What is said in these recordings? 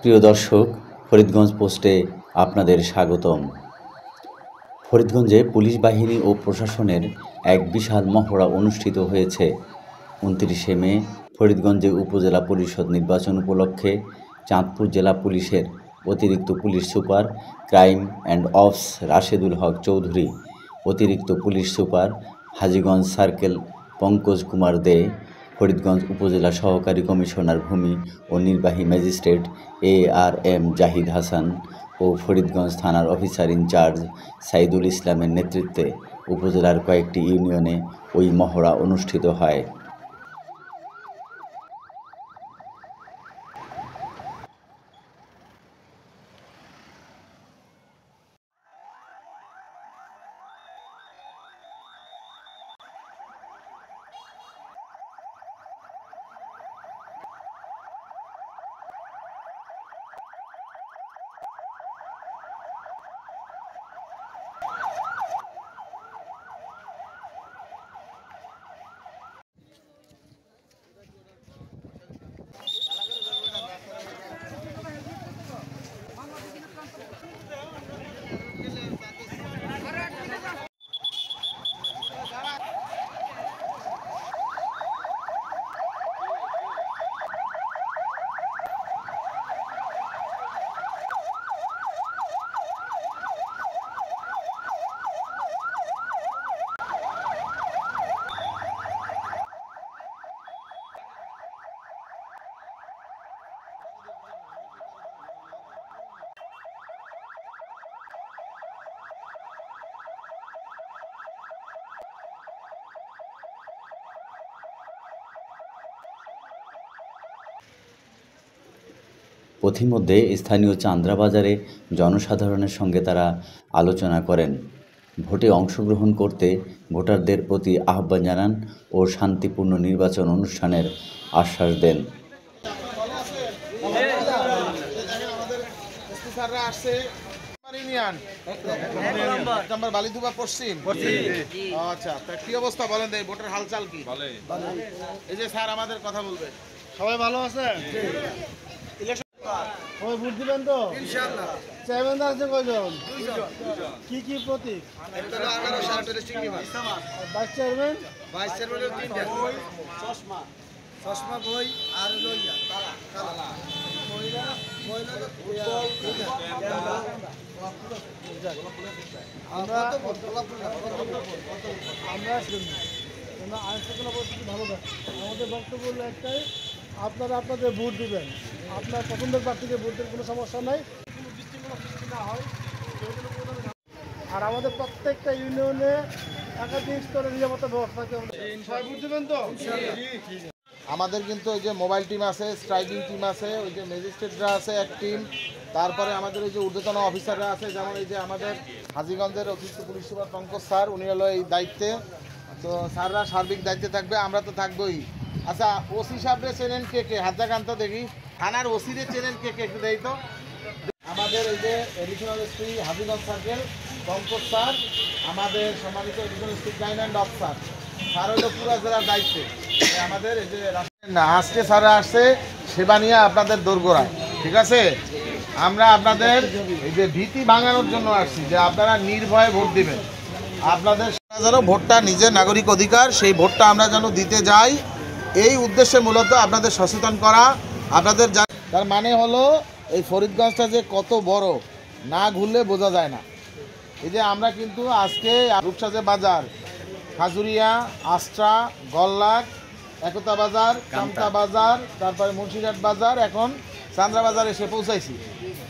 প্রিয় দর্শক, ফরিদগঞ্জ পোস্টে আপনাদের স্বাগতম। ফরিদগঞ্জে পুলিশ বাহিনী ও প্রশাসনের এক বিশাল মহড়া অনুষ্ঠিত হয়েছে। ২৯শে মে ফরিদগঞ্জে উপজেলা পরিষদ নির্বাচন উপলক্ষে চাঁদপুর জেলা পুলিশের অতিরিক্ত police super crime and ops Rashedul Haque Chowdhury, অতিরিক্ত police super Hajiganj circle Pankaj Kumar Dey, Faridganj উপজেলা সহকারী কমিশনার ভূমি ও নির্বাহী ম্যাজিস্ট্রেট ARM জাহিদ হাসান ও ফরিদগঞ্জ থানার অফিসার ইনচার্জ সাইদুল ইসলামের নেতৃত্বে উপজেলার কয়েকটি ইউনিয়নে ওই মহড়া অনুষ্ঠিত হয়। পথিমধ্যে স্থানীয় চান্দ্রা বাজারে জনসাধারণের সঙ্গে তারা আলোচনা করেন। ভোটে অংশগ্রহণ করতে ভোটারদের প্রতি আহ্বান জানান ও শান্তিপূর্ণ নির্বাচন অনুষ্ঠানের আশ্বাস দেন। আচ্ছা, কি অবস্থা বলেন, ভোটের হালচাল কি? এই যে স্যার আমাদের কথা বলবেন। সবাই ভালো আছে? সবাই ভোট দিবেন তো? ইনশাআল্লাহ। চেয়ারম্যান আছে কয়জন? কি কি প্রতীক? Vice chairman? ভাইস চেয়ারম্যানের তিনটা। চশমা চশমা বই আর লইয়া কালা মহিলা মহিলা আমরা আইনশৃঙ্খলা পরিস্থিতি ভালো থাকে। আমাদের বক্তব্য হলো একটাই, আপনারা আপনাদের ভোট দিবেন, আপনার পছন্দের প্রার্থীকে ভোটের কোনো সমস্যা নাই, কোনো বিশৃঙ্খলা সৃষ্টি না হয়। আর আমাদের প্রত্যেকটা ইউনিয়নে একাধিক স্তরের নিরাপত্তা ব্যবস্থা থাকে। সবাই ভোট দিবেন তো? আমাদের কিন্তু ওই যে মোবাইল টিম আছে, স্ট্রাইকিং টিম আছে, ওই যে ম্যাজিস্ট্রেটরা আছে এক টিম, তারপরে আমাদের ওই যে ঊর্ধ্বতন অফিসাররা আছে, যেমন এই যে আমাদের হাজীগঞ্জের অতিরিক্ত পুলিশ সুপার পঙ্কজ স্যার, উনি হলো এই দায়িত্বে। তো স্যাররা সার্বিক দায়িত্বে থাকবে, আমরা তো থাকবোই। আচ্ছা, ওসি সাহেবরে চেনেন কে কে? হাজাকান্ত দেখি থানার ওসিরে চেনেন কে কে একটু দেই তো। আমাদের এই যে additional SP Hajiganj circle Pankaj sir, আমাদের সম্মানিত additional SP crime and ops sir হলো পুরো জেলার দায়িত্বে। আমাদের এই যে আজকে স্যাররা আসছে সেবা নিয়ে আপনাদের দোরগোড়ায়, ঠিক আছে? আমরা আপনাদের এই যে ভীতি ভাঙানোর জন্য আসছি যে আপনারা নির্ভয়ে ভোট দিবেন। আপনাদের যেন ভোটটা নিজের নাগরিক অধিকার, সেই ভোটটা আমরা যেন দিতে যাই, এই উদ্দেশ্যে মূলত আপনাদের সচেতন করা। আপনাদের তার মানে হলো এই ফরিদগঞ্জটা যে কত বড়, না ঘুরলে বোঝা যায় না। এই যে আমরা কিন্তু আজকে রূপসাজে বাজার, খাজুরিয়া, আস্ট্রা, গল্লাক, একতা বাজার, কামতা বাজার, তারপরে মুন্সিরহাট বাজার, এখন চান্দ্রা বাজার এসে পৌঁছাইছি।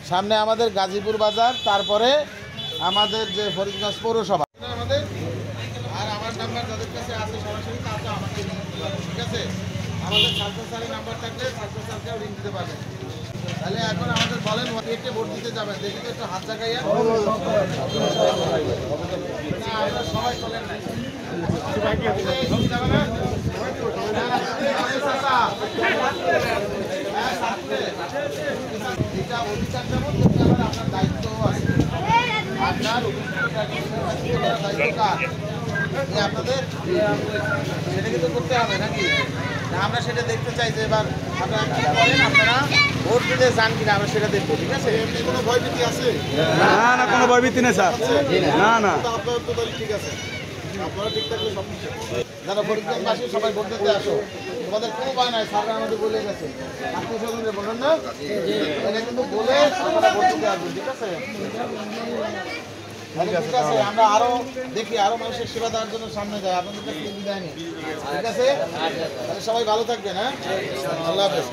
সামনে আমাদের গাজীপুর বাজার, তারপরে আমাদের যে ফরিদগঞ্জ পৌরসভা আমাদের। আর আমার নাম্বার যাদের কাছে আছে সরাসরি তা তো আমাকে নিতে পারবে, ঠিক আছে? আমাদের ছাত্র স্যারের নাম্বার থাকলে ছাত্র স্যারকেও রিং দিতে পারবেন। তাহলে এখন আমাদের বলেন কে ভোট দিতে যাবেন, দেখি তো একটু হাত জাগাইয়া। আমরা সবাই চলেন না, এটা অধিকার যেমন আপনার দায়িত্ব আছে, আপনার দায়িত্ব কার আপনাদের সেটা কিন্তু করতে হবে নাকি? আমরা সেটা দেখতে চাই যে এবার আপনারা কি করেন, আপনারা ভোট দিতে চান কিনা আমরা সেটা দেখবো, ঠিক আছে? এমনি কোনো ভয়ভীতি আছে? না না কোনো ভয়ভীতি নেই স্যার, না না। আপনার তো ঠিক আছে, আপনারা ঠিক থাকলে সব কিছু যারা ফরিদগঞ্জবাসী সবাই ভোট দিতে আসো, তোমাদের কোনো ভয় নাই, স্যাররা আমাদের বলে গেছে, আত্মীয় স্বজনদের বলবেন না, এটা কিন্তু বলে আপনারা ভোট দিতে আসবেন, ঠিক আছে? ঠিক আছে, আমরা আরো দেখি আরো মানুষের সেবা দেওয়ার জন্য সামনে যাই, আপনাদের কাছে বিদায় নিই, ঠিক আছে? তাহলে সবাই ভালো থাকবেন, হ্যাঁ, আল্লাহ হাফেজ।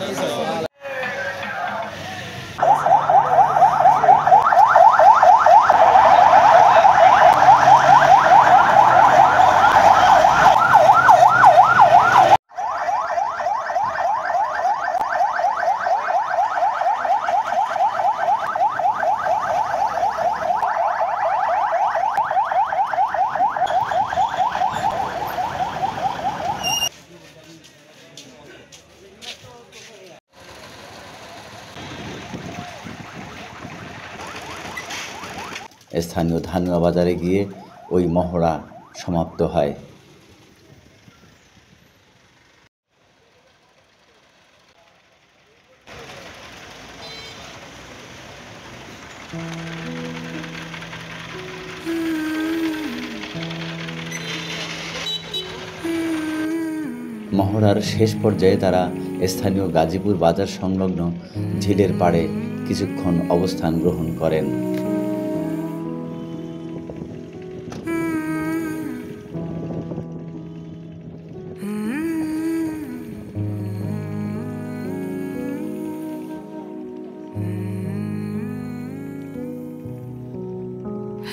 স্থানীয় ধানুয়া বাজারে গিয়ে ওই মহড়া সমাপ্ত হয়। মহড়ার শেষ পর্যায়ে তারা স্থানীয় গাজীপুর বাজার সংলগ্ন ঝিলের পাড়ে কিছুক্ষণ অবস্থান গ্রহণ করেন।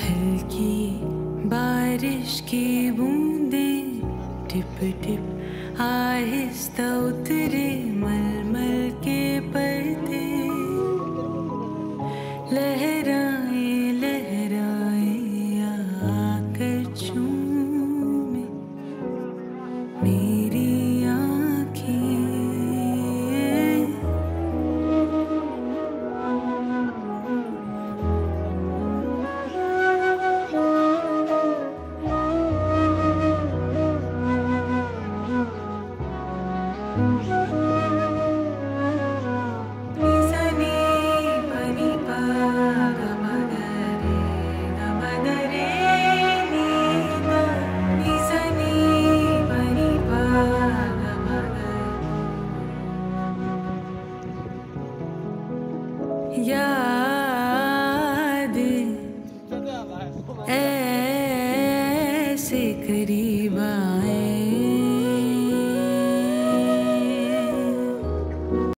हल्की बारिश की बूंदें टिप टिप आहिस्ता उतरे मलमल के पर्दे, लहराए लहराए आकर चूमे मेरी आँखें। या